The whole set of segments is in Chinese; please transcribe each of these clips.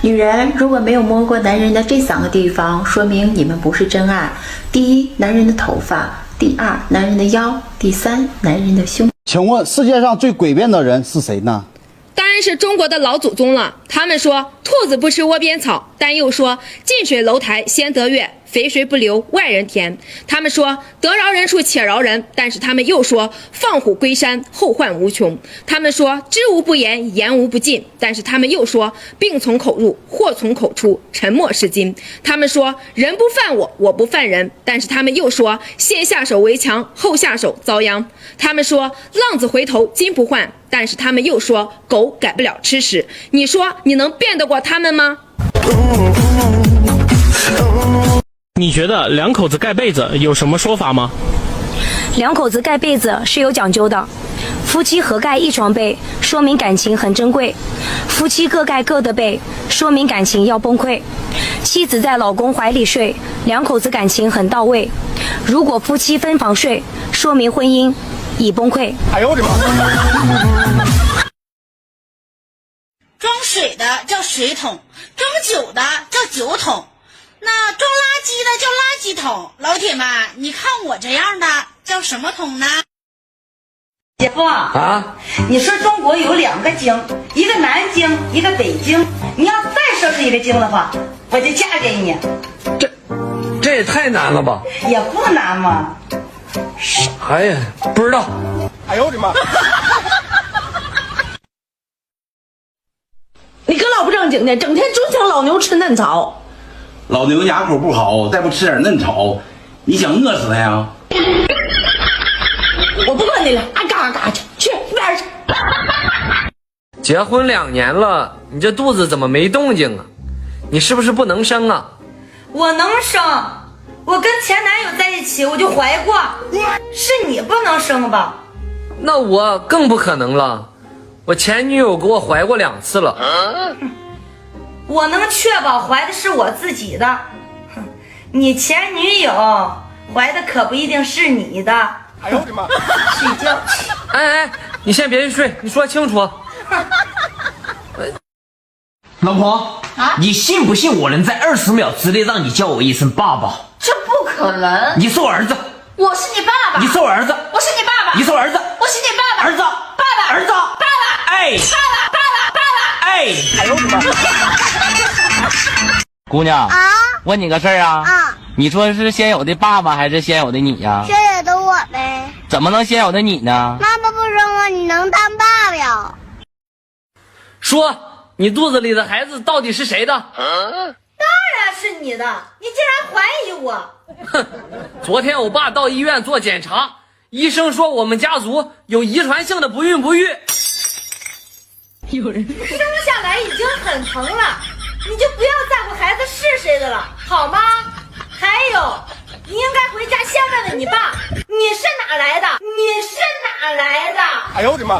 女人如果没有摸过男人的这3个地方，说明你们不是真爱。第一，男人的头发；第二，男人的腰；第三，男人的胸。请问世界上最诡辩的人是谁呢？当然是中国的老祖宗了。他们说兔子不吃窝边草，但又说近水楼台先得月，肥水不流外人田。他们说得饶人处且饶人，但是他们又说放虎归山后患无穷。他们说知无不言，言无不尽，但是他们又说病从口入，祸从口出，沉默是金。他们说人不犯我，我不犯人，但是他们又说先下手为强，后下手遭殃。他们说浪子回头金不换，但是他们又说狗改不了吃屎。你说你能辩得过他们吗？你觉得两口子盖被子有什么说法吗？两口子盖被子是有讲究的，夫妻合盖一床被，说明感情很珍贵；夫妻各盖各的被，说明感情要崩溃。妻子在老公怀里睡，两口子感情很到位；如果夫妻分房睡，说明婚姻已崩溃。哎呦我的妈！装水的叫水桶，装酒的叫酒桶，那装垃圾的叫垃圾桶。老铁们，你看我这样的叫什么桶呢？姐夫啊，你说中国有2个京，一个南京，一个北京。你要再说出一个京的话，我就嫁给你。这也太难了吧？也不难嘛。哎呀，不知道。哎呦我的妈！你可老不正经的，整天总想老牛吃嫩草。老牛牙口不好，再不吃点嫩草，你想饿死他呀？我不管你了，啊嘎嘎去一边去。结婚2年了，你这肚子怎么没动静啊？你是不是不能生啊？我能生，我跟前男友在一起我就怀过，是你不能生吧？那我更不可能了，我前女友给我怀过2次了。我能确保怀的是我自己的，你前女友怀的可不一定是你的。哎呦我的妈！睡觉去。哎，你先别去睡，你说清楚。老婆啊，你信不信我能在20秒之内让你叫我一声爸爸？这不可能。你是我儿子。我是你爸爸。你是我儿子。我是你爸爸。你是我儿子。我是你爸爸。儿子。爸爸。儿子。爸爸。哎。爸爸。爸爸。爸爸。哎。哎呦我的妈！姑娘啊，问你个事儿啊。啊。你说是先有的爸爸还是先有的你呀？先有的我呗。怎么能先有的你呢？妈妈不生我，你能当爸爸呀？说，你肚子里的孩子到底是谁的？当然是你的，你竟然怀疑我！哼，昨天我爸到医院做检查，医生说我们家族有遗传性的不孕不育。有人生下来已经很疼了，你就不要在乎孩子是谁的了，好吗？还有，你应该回家先问问你爸，你是哪来的？你是哪来的？哎呦我的妈！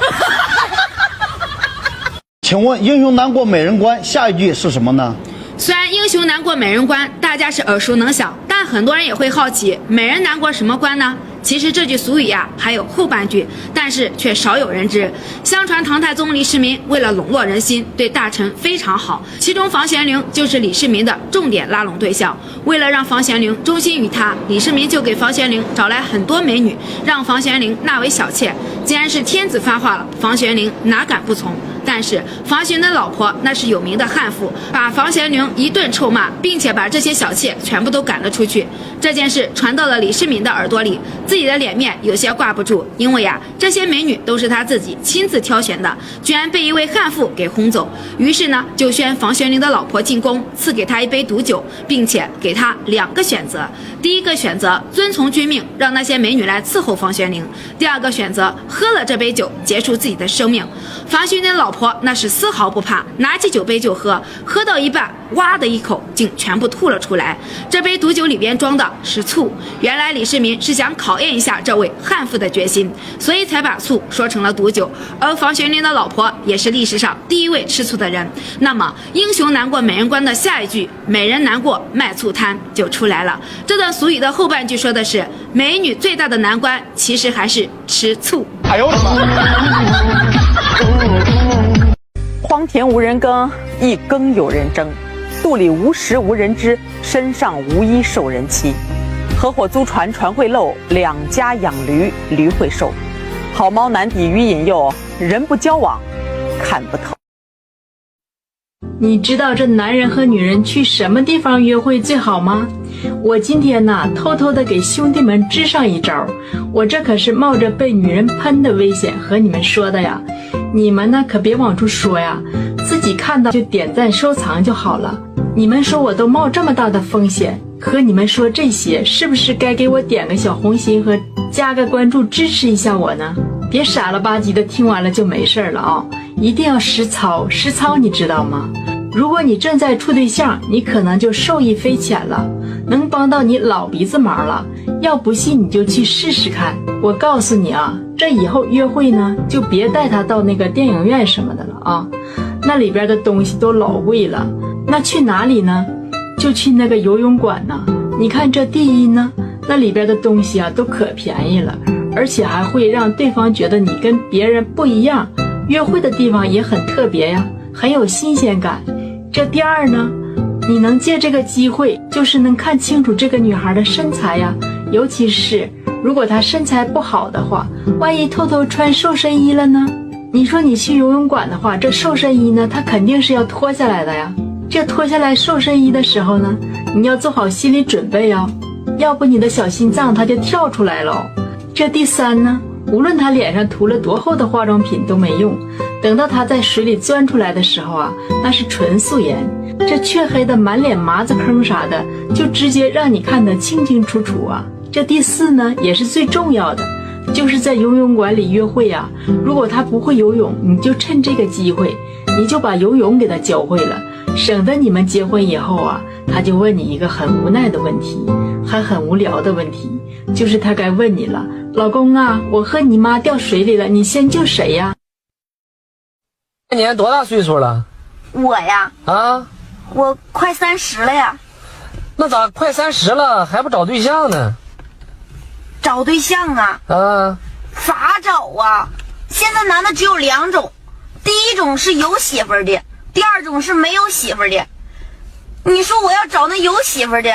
请问英雄难过美人关，下一句是什么呢？虽然英雄难过美人关，大家是耳熟能详，但很多人也会好奇，美人难过什么关呢？其实这句俗语呀，还有后半句，但是却少有人知。相传唐太宗李世民为了笼络人心，对大臣非常好，其中房玄龄就是李世民的重点拉拢对象。为了让房玄龄忠心于他，李世民就给房玄龄找来很多美女，让房玄龄纳为小妾。既然是天子发话了，房玄龄哪敢不从？但是房玄龄的老婆那是有名的悍妇，把房玄龄一顿臭骂，并且把这些小妾全部都赶了出去。这件事传到了李世民的耳朵里，自己的脸面有些挂不住，因为呀，这些美女都是他自己亲自挑选的，居然被一位悍妇给轰走。于是呢，就宣房玄龄的老婆进宫，赐给他一杯毒酒，并且给他2个选择。第一个选择遵从君命，让那些美女来伺候房玄龄；第二个选择喝了这杯酒，结束自己的生命。房玄龄的老婆那是丝毫不怕，拿起酒杯就喝，喝到一半，哇的一口竟全部吐了出来。这杯毒酒里边装的是醋，原来李世民是想考验一下这位悍妇的决心，所以才把醋说成了毒酒。而房玄龄的老婆也是历史上第一位吃醋的人。那么英雄难过美人关的下一句美人难过卖醋摊就出来了。这段俗语的后半句说的是美女最大的难关其实还是吃醋。哎呦我的妈！荒田无人耕，一耕有人争。肚里无食无人知，身上无衣受人欺。合伙租船，船会漏；两家养驴，驴会瘦。好猫难抵鱼引诱，人不交往，看不透。你知道这男人和女人去什么地方约会最好吗？我今天呢，偷偷的给兄弟们支上一招，我这可是冒着被女人喷的危险和你们说的呀。你们呢可别往出说呀，自己看到就点赞收藏就好了。你们说我都冒这么大的风险和你们说这些，是不是该给我点个小红心和加个关注支持一下我呢？别傻了吧唧的听完了就没事了啊，一定要实操，实操你知道吗？如果你正在处对象，你可能就受益匪浅了，能帮到你老鼻子忙了。要不信你就去试试看。我告诉你啊，这以后约会呢，就别带他到那个电影院什么的了啊，那里边的东西都老贵了。那去哪里呢？就去那个游泳馆呢。你看这第一呢，那里边的东西啊都可便宜了，而且还会让对方觉得你跟别人不一样，约会的地方也很特别呀，很有新鲜感。这第二呢，你能借这个机会，就是能看清楚这个女孩的身材呀，尤其是如果她身材不好的话，万一偷偷穿瘦身衣了呢？你说你去游泳馆的话，这瘦身衣呢，它肯定是要脱下来的呀。这脱下来瘦身衣的时候呢，你要做好心理准备哦，要不你的小心脏它就跳出来了。这第三呢，无论他脸上涂了多厚的化妆品都没用，等到他在水里钻出来的时候啊，那是纯素颜，这黢黑的满脸麻子坑啥的，就直接让你看得清清楚楚啊。这第四呢，也是最重要的，就是在游泳馆里约会啊，如果他不会游泳，你就趁这个机会，你就把游泳给他教会了，省得你们结婚以后啊，他就问你一个很无奈的问题，还很无聊的问题，就是他该问你了，老公啊，我和你妈掉水里了，你先救谁呀？今年多大岁数了？我呀，啊，我快30了呀。那咋快30了还不找对象呢？找对象啊？啊，咋找啊？现在男的只有2种，第一种是有媳妇儿的，第二种是没有媳妇儿的。你说我要找那有媳妇儿的，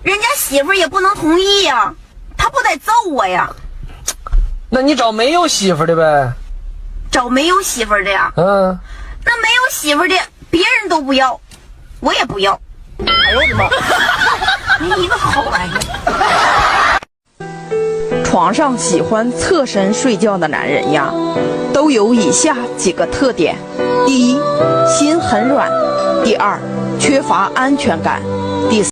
人家媳妇儿也不能同意呀，他不得揍我呀。那你找没有媳妇儿的呗？找没有媳妇儿的呀？嗯，那没有媳妇儿的别人都不要，我也不要。哎呦我的妈！你一个好玩意儿。床上喜欢侧身睡觉的男人呀，都有以下几个特点：第一，心很软；第二，缺乏安全感；第三。